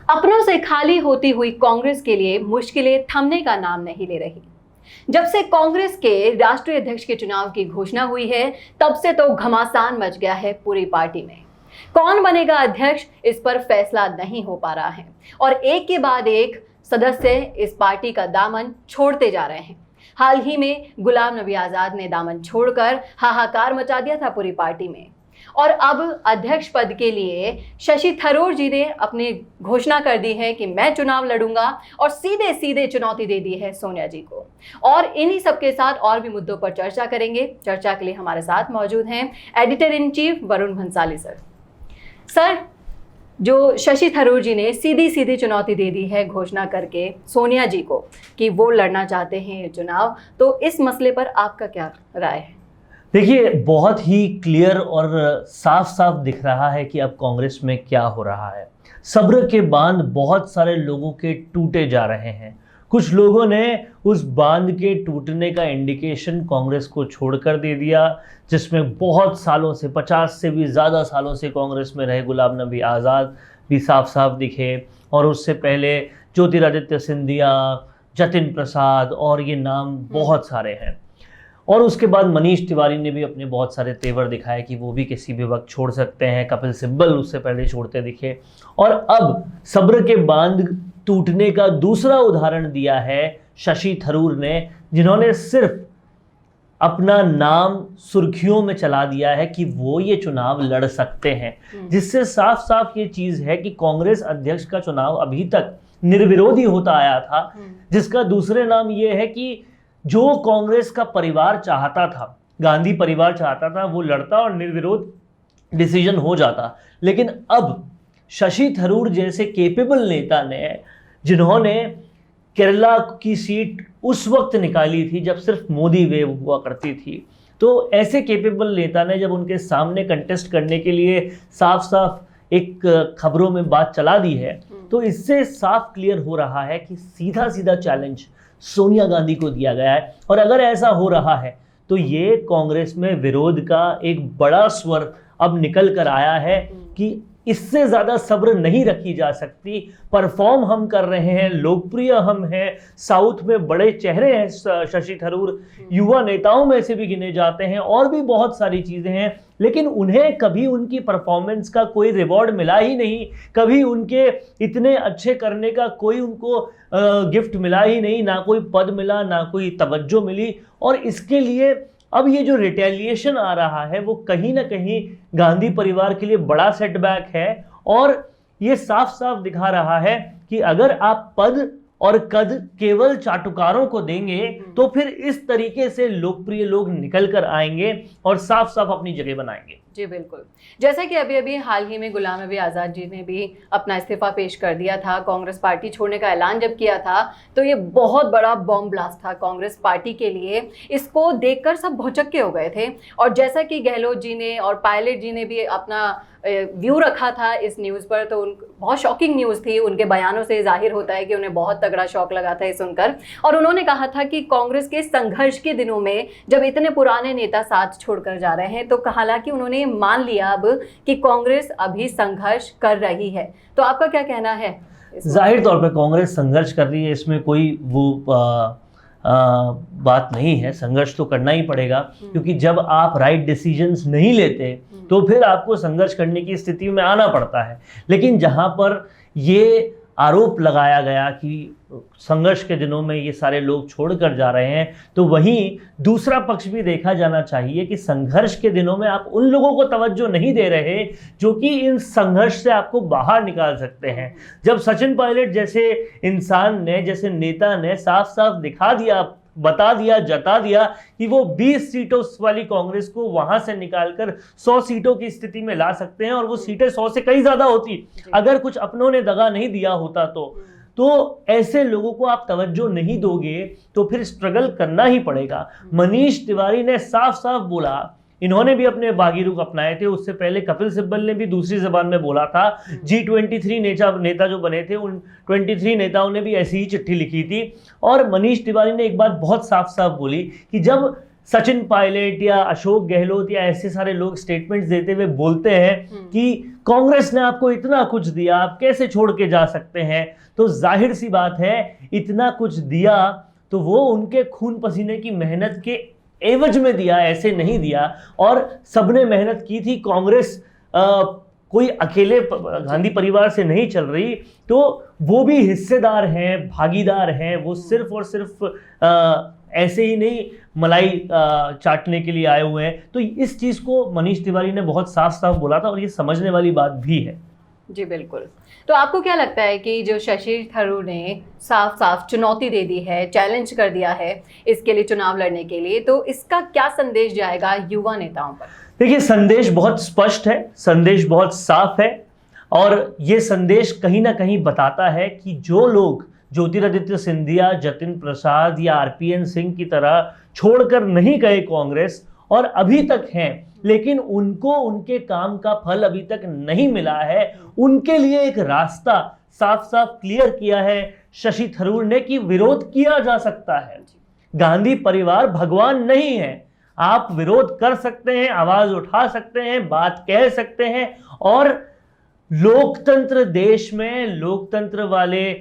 अपनों से खाली होती हुई कांग्रेस के लिए मुश्किलें थमने का नाम नहीं ले रही। जब से कांग्रेस के राष्ट्रीय अध्यक्ष के चुनाव की घोषणा हुई है, तब से तो घमासान मच गया है पूरी पार्टी में। कौन बनेगा अध्यक्ष, इस पर फैसला नहीं हो पा रहा है और एक के बाद एक सदस्य इस पार्टी का दामन छोड़ते जा रहे हैं। हाल ही में गुलाम नबी आजाद ने दामन छोड़कर हाहाकार मचा दिया था पूरी पार्टी में और अब अध्यक्ष पद के लिए शशि थरूर जी ने अपनी घोषणा कर दी है कि मैं चुनाव लड़ूंगा और सीधे सीधे चुनौती दे दी है सोनिया जी को। और इन्हीं सबके साथ और भी मुद्दों पर चर्चा करेंगे। चर्चा के लिए हमारे साथ मौजूद हैं editor in chief Varun Bhansali sir, जो शशि थरूर जी ने सीधी सीधी चुनौती दे दी है घोषणा करके सोनिया जी को कि वो लड़ना चाहते हैं ये चुनाव, तो इस मसले पर आपका क्या राय है? देखिए, बहुत ही क्लियर और साफ साफ दिख रहा है कि अब कांग्रेस में क्या हो रहा है। सब्र के बांध बहुत सारे लोगों के टूटे जा रहे हैं। कुछ लोगों ने उस बांध के टूटने का इंडिकेशन कांग्रेस को छोड़कर दे दिया, जिसमें बहुत सालों से 50 से भी ज़्यादा सालों से कांग्रेस में रहे गुलाम नबी आज़ाद भी साफ साफ दिखे, और उससे पहले ज्योतिरादित्य सिंधिया, जतिन प्रसाद और ये नाम बहुत सारे हैं। और उसके बाद मनीष तिवारी ने भी अपने बहुत सारे तेवर दिखाए कि वो भी किसी भी वक्त छोड़ सकते हैं। कपिल सिब्बल उससे पहले छोड़ते दिखे, और अब सब्र के बांध टूटने का दूसरा उदाहरण दिया है शशि थरूर ने, जिन्होंने सिर्फ अपना नाम सुर्खियों में चला दिया है कि वो ये चुनाव लड़ सकते हैं, जिससे साफ साफ ये चीज़ है कि कांग्रेस अध्यक्ष का चुनाव अभी तक निर्विरोधी होता आया था, जिसका दूसरे नाम ये है कि जो कांग्रेस का परिवार चाहता था, गांधी परिवार चाहता था, वो लड़ता और निर्विरोध डिसीजन हो जाता। लेकिन अब शशि थरूर जैसे केपेबल नेता ने, जिन्होंने केरला की सीट उस वक्त निकाली थी जब सिर्फ मोदी वेव हुआ करती थी, तो ऐसे केपेबल नेता ने जब उनके सामने कंटेस्ट करने के लिए साफ साफ एक खबरों में बात चला दी है, तो इससे साफ क्लियर हो रहा है कि सीधा सीधा चैलेंज सोनिया गांधी को दिया गया है। और अगर ऐसा हो रहा है तो ये कांग्रेस में विरोध का एक बड़ा स्वर अब निकल कर आया है कि इससे ज़्यादा सब्र नहीं रखी जा सकती। परफॉर्म हम कर रहे हैं, लोकप्रिय हम हैं, साउथ में बड़े चेहरे हैं शशि थरूर, युवा नेताओं में से भी गिने जाते हैं, और भी बहुत सारी चीज़ें हैं, लेकिन उन्हें कभी उनकी परफॉर्मेंस का कोई रिवॉर्ड मिला ही नहीं, कभी उनके इतने अच्छे करने का कोई उनको गिफ्ट मिला ही नहीं, ना कोई पद मिला, ना कोई तवज्जो मिली। और इसके लिए अब ये जो रिटेलिएशन आ रहा है वो कहीं ना कहीं गांधी परिवार के लिए बड़ा सेटबैक है, और ये साफ साफ दिखा रहा है कि अगर आप पद और कद केवल चाटुकारों को देंगे तो फिर इस तरीके से लोकप्रिय लोग निकल कर आएंगे और साफ साफ अपनी जगह बनाएंगे। जी बिल्कुल, जैसा कि अभी अभी हाल ही में गुलाम नबी आज़ाद जी ने भी अपना इस्तीफा पेश कर दिया था, कांग्रेस पार्टी छोड़ने का ऐलान जब किया था तो ये बहुत बड़ा बॉम्ब ब्लास्ट था कांग्रेस पार्टी के लिए। इसको देखकर सब भौचक्के हो गए थे, और जैसा कि गहलोत जी ने और पायलट जी ने भी अपना व्यू रखा था इस न्यूज़ पर, तो बहुत शॉकिंग न्यूज़ थी। उनके बयानों से जाहिर होता है कि उन्हें बहुत तगड़ा शौक लगा था ये सुनकर, और उन्होंने कहा था कि कांग्रेस के संघर्ष के दिनों में जब इतने पुराने नेता साथ छोड़कर जा रहे हैं, तो हालांकि उन्होंने मान लिया अब कि कांग्रेस अभी संघर्ष कर रही है। तो आपका क्या कहना है? जाहिर तौर पे कांग्रेस संघर्ष कर रही है, इसमें कोई वो बात नहीं है। संघर्ष तो करना ही पड़ेगा, क्योंकि जब आप राइट डिसीजंस नहीं लेते तो फिर आपको संघर्ष करने की स्थिति में आना पड़ता है। लेकिन जहां पर ये आरोप लगाया गया कि संघर्ष के दिनों में ये सारे लोग छोड़कर जा रहे हैं, तो वहीं दूसरा पक्ष भी देखा जाना चाहिए कि संघर्ष के दिनों में आप उन लोगों को तवज्जो नहीं दे रहे जो कि इन संघर्ष से आपको बाहर निकाल सकते हैं। जब सचिन पायलट जैसे इंसान ने, जैसे नेता ने साफ साफ दिखा दिया, बता दिया, जता दिया कि वो 20 सीटों वाली कांग्रेस को वहां से निकालकर 100 सीटों की स्थिति में ला सकते हैं, और वो सीटें 100 से कई ज्यादा होती अगर कुछ अपनों ने दगा नहीं दिया होता तो ऐसे लोगों को आप तवज्जो नहीं दोगे तो फिर स्ट्रगल करना ही पड़ेगा। मनीष तिवारी ने साफ साफ बोला, इन्होंने भी अपने बागी रुख अपनाए थे, उससे पहले कपिल सिब्बल ने भी दूसरी जबान में बोला था। G23 नेता जो बने थे, उन 23 नेताओं ने भी ऐसी ही चिट्ठी लिखी थी। और मनीष तिवारी ने एक बात बहुत साफ साफ बोली कि जब सचिन पायलट या अशोक गहलोत या ऐसे सारे लोग स्टेटमेंट्स देते हुए बोलते हैं कि कांग्रेस ने आपको इतना कुछ दिया, आप कैसे छोड़ के जा सकते हैं, तो जाहिर सी बात है इतना कुछ दिया तो वो उनके खून पसीने की मेहनत के एवज में दिया, ऐसे नहीं दिया। और सबने मेहनत की थी, कांग्रेस कोई अकेले गांधी परिवार से नहीं चल रही, तो वो भी हिस्सेदार हैं, भागीदार हैं। वो सिर्फ और सिर्फ ऐसे ही नहीं मलाई चाटने के लिए आए हुए हैं। तो इस चीज़ को मनीष तिवारी ने बहुत साफ साफ बोला था और ये समझने वाली बात भी है। जी बिल्कुल। तो आपको क्या लगता है कि जो शशि थरूर ने साफ साफ चुनौती दे दी है, चैलेंज कर दिया है इसके लिए, चुनाव लड़ने के लिए, तो इसका क्या संदेश जाएगा युवा नेताओं पर? देखिए, संदेश बहुत स्पष्ट है, संदेश बहुत साफ है और ये संदेश कहीं ना कहीं बताता है कि जो लोग ज्योतिरादित्य सिंधिया, जतिन प्रसाद या आरपीएन सिंह की तरह छोड़कर नहीं गए कांग्रेस और अभी तक हैं, लेकिन उनको उनके काम का फल अभी तक नहीं मिला है, उनके लिए एक रास्ता साफ साफ क्लियर किया है शशि थरूर ने कि विरोध किया जा सकता है। गांधी परिवार भगवान नहीं है, आप विरोध कर सकते हैं, आवाज उठा सकते हैं, बात कह सकते हैं। और लोकतंत्र देश में, लोकतंत्र वाले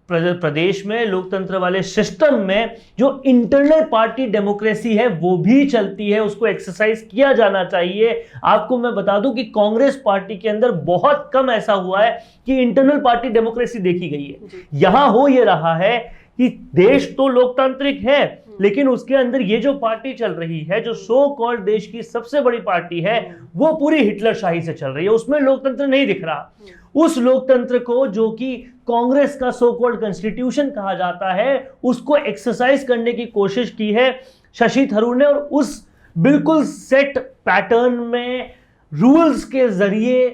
प्रदेश में, लोकतंत्र वाले सिस्टम में जो इंटरनल पार्टी डेमोक्रेसी है वो भी चलती है, उसको एक्सरसाइज किया जाना चाहिए। आपको मैं बता दूं कि कांग्रेस पार्टी के अंदर बहुत कम ऐसा हुआ है कि इंटरनल पार्टी डेमोक्रेसी देखी गई है। यहां हो ये रहा है कि देश तो लोकतांत्रिक है, लेकिन उसके अंदर ये जो पार्टी चल रही है, जो सो कॉल्ड देश की सबसे बड़ी पार्टी है, वो पूरी हिटलरशाही से चल रही है। उसमें लोकतंत्र नहीं दिख रहा। उस लोकतंत्र को, जो कि कांग्रेस का सो कॉल्ड कॉन्स्टिट्यूशन कहा जाता है, उसको एक्सरसाइज करने की कोशिश की है शशि थरूर ने और उस बिल्कुल सेट पैटर्न में रूल्स के जरिए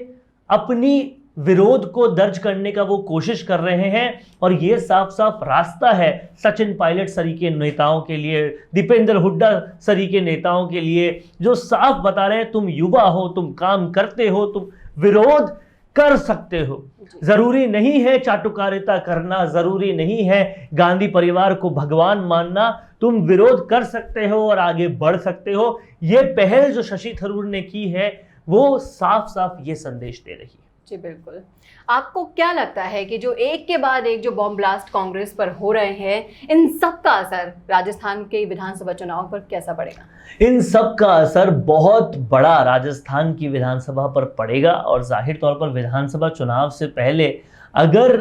अपनी विरोध को दर्ज करने का वो कोशिश कर रहे हैं। और ये साफ साफ रास्ता है सचिन पायलट सरी के नेताओं के लिए, दीपेंद्र हुड्डा सरी के नेताओं के लिए, जो साफ बता रहे हैं तुम युवा हो, तुम काम करते हो, तुम विरोध कर सकते हो। जरूरी नहीं है चाटुकारिता करना, जरूरी नहीं है गांधी परिवार को भगवान मानना, तुम विरोध कर सकते हो और आगे बढ़ सकते हो। ये पहल जो शशि थरूर ने की है वो साफ साफ ये संदेश दे रही है। जी बिल्कुल। आपको क्या लगता है कि जो एक के बाद एक जो बॉम्ब ब्लास्ट कांग्रेस पर हो रहे हैं, इन सब का असर राजस्थान के विधानसभा चुनाव पर कैसा पड़ेगा? इन सब का असर बहुत बड़ा राजस्थान की विधानसभा पर पड़ेगा और जाहिर तौर पर विधानसभा चुनाव से पहले अगर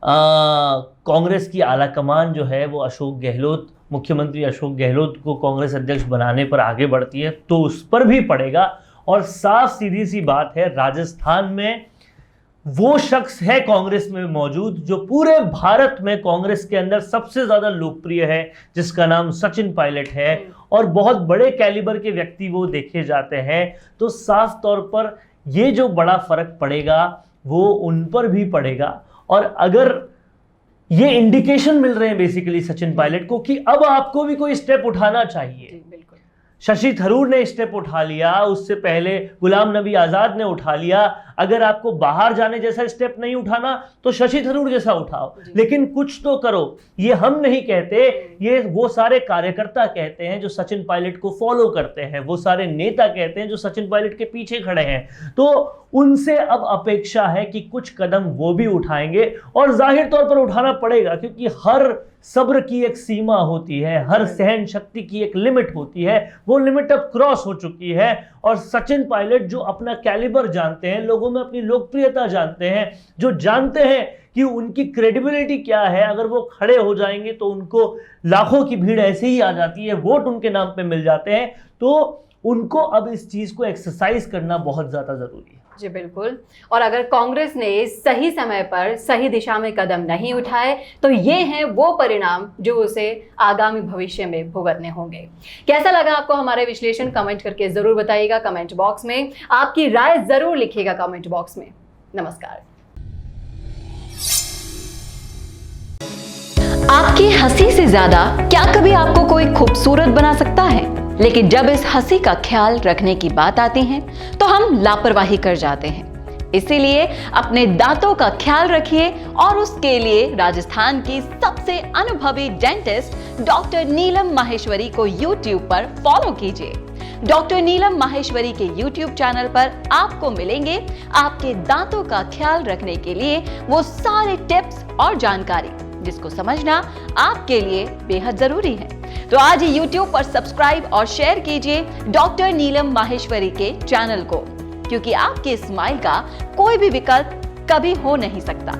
कांग्रेस की आलाकमान जो है वो अशोक गहलोत, मुख्यमंत्री अशोक गहलोत को कांग्रेस अध्यक्ष बनाने पर आगे बढ़ती है तो उस पर भी पड़ेगा। और साफ सीधी सी बात है, राजस्थान में वो शख्स है कांग्रेस में मौजूद जो पूरे भारत में कांग्रेस के अंदर सबसे ज्यादा लोकप्रिय है, जिसका नाम सचिन पायलट है और बहुत बड़े कैलिबर के व्यक्ति वो देखे जाते हैं। तो साफ तौर पर ये जो बड़ा फर्क पड़ेगा वो उन पर भी पड़ेगा। और अगर ये इंडिकेशन मिल रहे हैं बेसिकली सचिन पायलट को कि अब आपको भी कोई स्टेप उठाना चाहिए। शशि थरूर ने स्टेप उठा लिया, उससे पहले गुलाम नबी आजाद ने उठा लिया। अगर आपको बाहर जाने जैसा स्टेप नहीं उठाना तो शशि थरूर जैसा उठाओ, लेकिन कुछ तो करो। ये हम नहीं कहते, ये वो सारे कार्यकर्ता कहते हैं जो सचिन पायलट को फॉलो करते हैं, वो सारे नेता कहते हैं जो सचिन पायलट के पीछे खड़े हैं। तो उनसे अब अपेक्षा है कि कुछ कदम वो भी उठाएंगे और जाहिर तौर पर उठाना पड़ेगा, क्योंकि हर सब्र की एक सीमा होती है, हर सहन शक्ति की एक लिमिट होती है। वो लिमिट अब क्रॉस हो चुकी है और सचिन पायलट जो अपना कैलिबर जानते हैं, लोगों में अपनी लोकप्रियता जानते हैं, जो जानते हैं कि उनकी क्रेडिबिलिटी क्या है, अगर वो खड़े हो जाएंगे तो उनको लाखों की भीड़ ऐसे ही आ जाती है, वोट उनके नाम पे मिल जाते हैं। तो उनको अब इस चीज को एक्सरसाइज करना बहुत ज्यादा जरूरी है। जी बिल्कुल। और अगर कांग्रेस ने सही समय पर सही दिशा में कदम नहीं उठाए तो ये हैं वो परिणाम जो उसे आगामी भविष्य में भुगतने होंगे। कैसा लगा आपको हमारे विश्लेषण, कमेंट करके जरूर बताइएगा कमेंट बॉक्स में। आपकी राय जरूर लिखिएगा कमेंट बॉक्स में। नमस्कार। आपकी हंसी से ज्यादा क्या कभी आपको कोई खूबसूरत बना सकता है? लेकिन जब इस हंसी का ख्याल रखने की बात आती है तो हम लापरवाही कर जाते हैं। इसीलिए अपने दांतों का ख्याल रखिए और उसके लिए राजस्थान की सबसे अनुभवी डेंटिस्ट डॉक्टर नीलम माहेश्वरी को YouTube पर फॉलो कीजिए। डॉक्टर नीलम माहेश्वरी के YouTube चैनल पर आपको मिलेंगे आपके दांतों का ख्याल रखने के लिए वो सारे टिप्स और जानकारी जिसको समझना आपके लिए बेहद जरूरी है। तो आज ही YouTube पर सब्सक्राइब और शेयर कीजिए डॉक्टर नीलम माहेश्वरी के चैनल को, क्योंकि आपके स्माइल का कोई भी विकल्प कभी हो नहीं सकता।